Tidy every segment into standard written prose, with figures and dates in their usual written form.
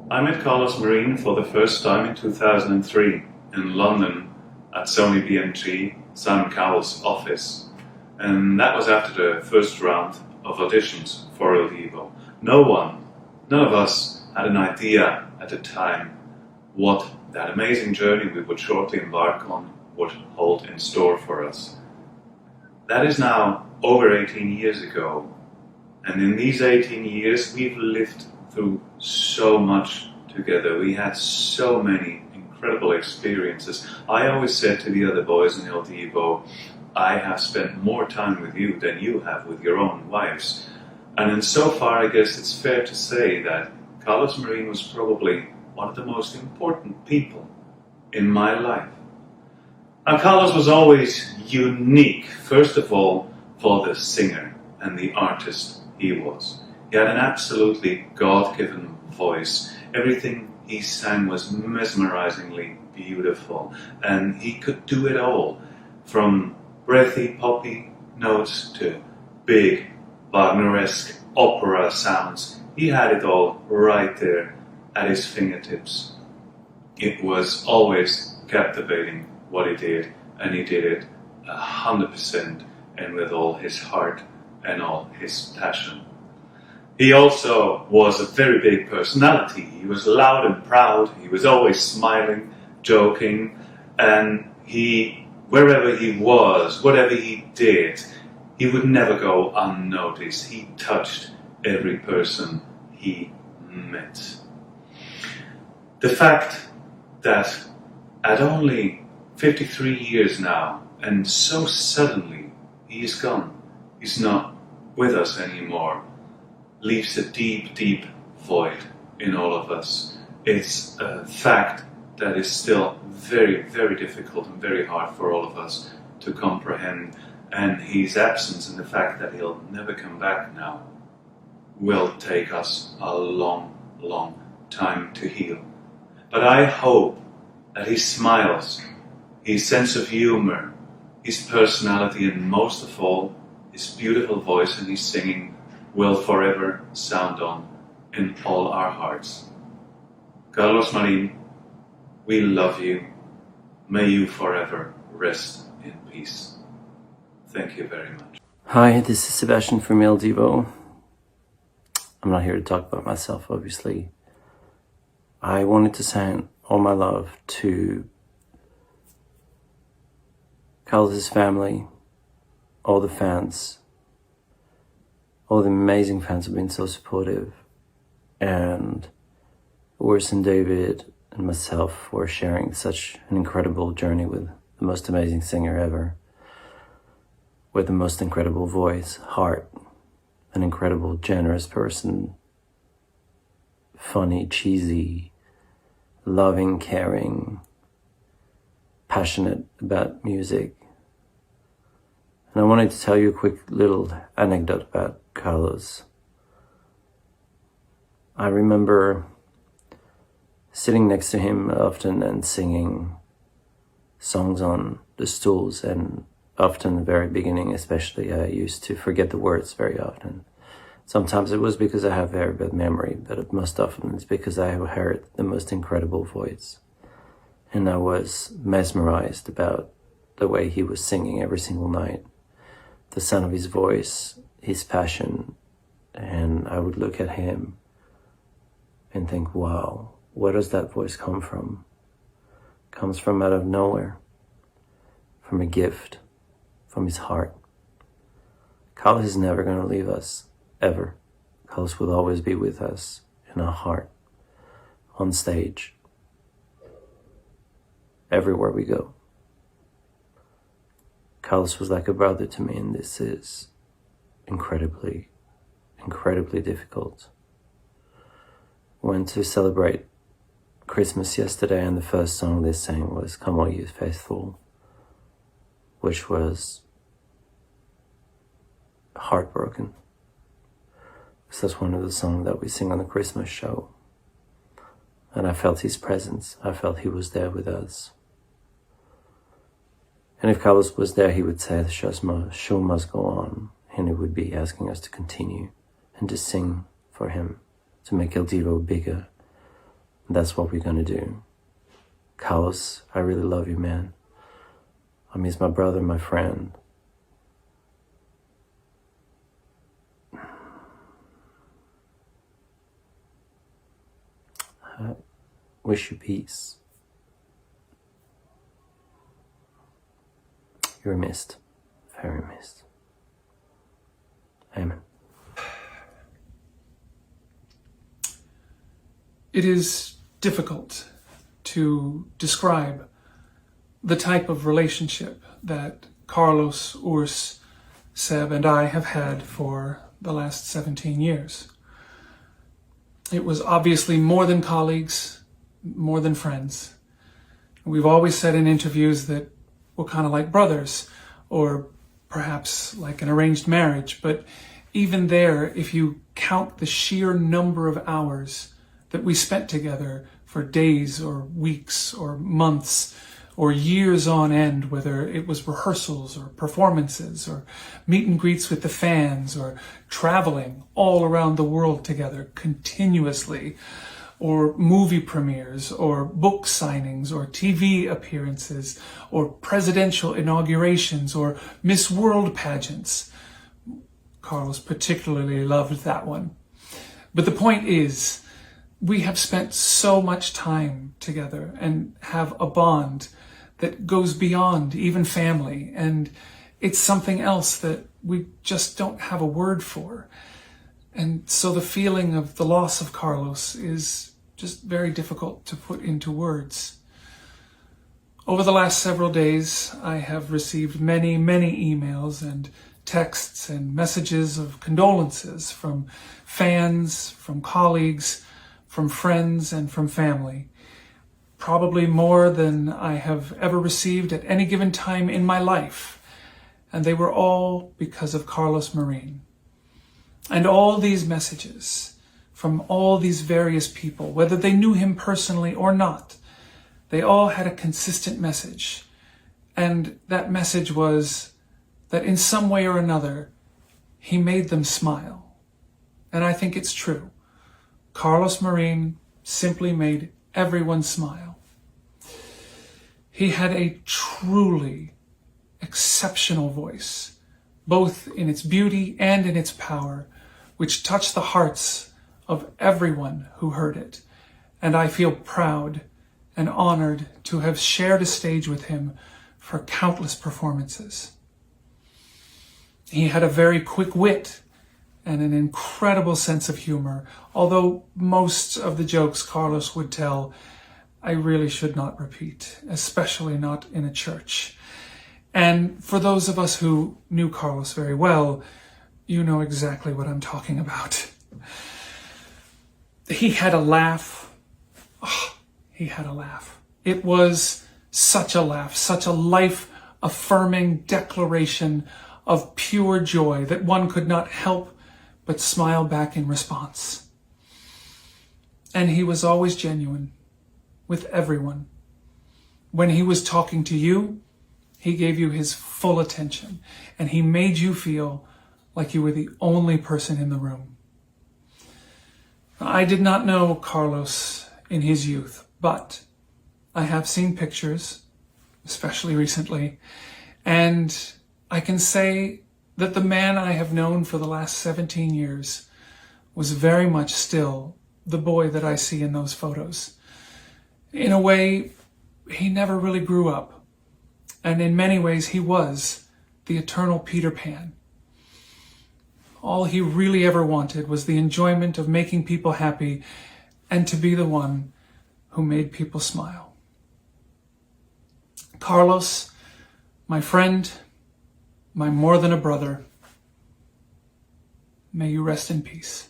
I met Carlos Marin for the first time in 2003 in London at Sony BMG, Simon Cowell's office. And that was after the first round of auditions for Il Divo. None of us had an idea at the time what that amazing journey we would shortly embark on would hold in store for us. That is now over 18 years ago. And in these 18 years, we've lived through so much together. We had so many incredible experiences. I always said to the other boys in Il Divo, I have spent more time with you than you have with your own wives. And in so far, I guess it's fair to say that Carlos Marin was probably one of the most important people in my life. Now, Carlos was always unique, first of all, for the singer and the artist he was. He had an absolutely God-given voice. Everything he sang was mesmerizingly beautiful, and he could do it all, from breathy poppy notes to big Wagneresque opera sounds. He had it all right there at his fingertips. It was always captivating what he did, and he did it 100% and with all his heart and all his passion. He also was a very big personality. He was loud and proud. He was always smiling, joking, and wherever he was, whatever he did, he would never go unnoticed. He touched every person he met. The fact that at only 53 years now, and so suddenly he is gone, he's not with us anymore, leaves a deep, deep void in all of us. It's a fact that is still very, very difficult and very hard for all of us to comprehend. And his absence and the fact that he'll never come back now will take us a long, long time to heal. But I hope that his smiles, his sense of humor, his personality, and most of all, his beautiful voice and his singing will forever sound on in all our hearts. Carlos Marin, we love you. May you forever rest in peace. Thank you very much. Hi, this is Sebastian from Il Divo. I'm not here to talk about myself, obviously. I wanted to send all my love to Carlos's family, all the fans, all the amazing fans have been so supportive, and Urs and David and myself were sharing such an incredible journey with the most amazing singer ever, with the most incredible voice, heart, an incredible, generous person, funny, cheesy, loving, caring, passionate about music. And I wanted to tell you a quick little anecdote about Carlos. I remember sitting next to him often and singing songs on the stools, and often in the very beginning especially, I used to forget the words very often. Sometimes it was because I have very bad memory, but most often it's because I heard the most incredible voice. And I was mesmerized about the way he was singing every single night. The sound of his voice, his passion, and I would look at him and think, wow, where does that voice come from? It comes from out of nowhere, from a gift, from his heart. Carlos is never going to leave us, ever. Carlos will always be with us in our heart, on stage, everywhere we go. Carlos was like a brother to me, and this is incredibly, incredibly difficult. Went to celebrate Christmas yesterday, and the first song they sang was Come All You Faithful, which was heartbroken. So that's one of the songs that we sing on the Christmas show. And I felt his presence. I felt he was there with us. And if Carlos was there, he would say the show must go on, and he would be asking us to continue and to sing for him, to make Il Divo bigger That's what we're gonna do. Carlos, I really love you, man. I miss my brother, my friend. I wish you peace. You're missed. Very missed. Amen. It is difficult to describe the type of relationship that Carlos, Urs, Seb, and I have had for the last 17 years. It was obviously more than colleagues, more than friends. We've always said in interviews that we're kind of like brothers, or perhaps like an arranged marriage, but even there, if you count the sheer number of hours that we spent together for days or weeks or months or years on end, whether it was rehearsals or performances or meet and greets with the fans or traveling all around the world together continuously, or movie premieres or book signings or TV appearances or presidential inaugurations or Miss World pageants. Carlos particularly loved that one. But the point is, we have spent so much time together and have a bond that goes beyond even family, and it's something else that we just don't have a word for. And so the feeling of the loss of Carlos is just very difficult to put into words. Over the last several days, I have received many, many emails and texts and messages of condolences from fans, from colleagues, from friends, and from family. Probably more than I have ever received at any given time in my life. And they were all because of Carlos Marin. And all these messages from all these various people, whether they knew him personally or not, they all had a consistent message. And that message was that in some way or another, he made them smile. And I think it's true. Carlos Marin simply made everyone smile. He had a truly exceptional voice, both in its beauty and in its power, which touched the hearts of everyone who heard it. And I feel proud and honored to have shared a stage with him for countless performances. He had a very quick wit and an incredible sense of humor, although most of the jokes Carlos would tell I really should not repeat, especially not in a church. And for those of us who knew Carlos very well, you know exactly what I'm talking about. He had a laugh. Oh, he had a laugh. It was such a laugh, such a life-affirming declaration of pure joy that one could not help but smile back in response. And he was always genuine with everyone. When he was talking to you, he gave you his full attention, and he made you feel like you were the only person in the room. I did not know Carlos in his youth, but I have seen pictures, especially recently, and I can say that the man I have known for the last 17 years was very much still the boy that I see in those photos. In a way, he never really grew up, and in many ways he was the eternal Peter Pan. All he really ever wanted was the enjoyment of making people happy and to be the one who made people smile. Carlos, my friend, my more than a brother, may you rest in peace.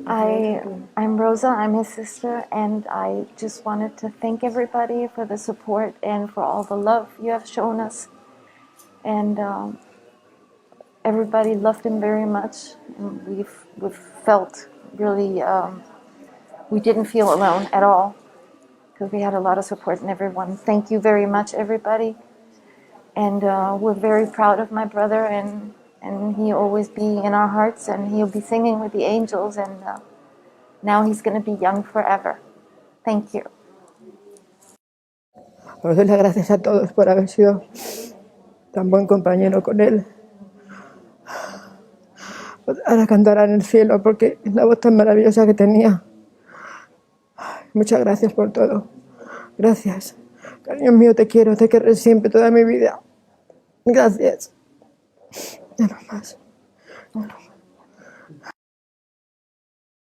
I'm Rosa, I'm his sister, and I just wanted to thank everybody for the support and for all the love you have shown us. And everybody loved him very much. And we've felt really, we didn't feel alone at all because we had a lot of support and everyone. Thank you very much, everybody. And we're very proud of my brother, and he'll always be in our hearts, and he'll be singing with the angels, and Now he's going to be young forever. Thank you. Os doy las gracias a todos por haber sido tan buen compañero con él. Ahora cantará en el cielo porque es la voz tan maravillosa que tenía. Muchas gracias por todo. Gracias. Cariño mío, te quiero, te querré siempre, toda mi vida. Gracias. Ya no más. Ya no más.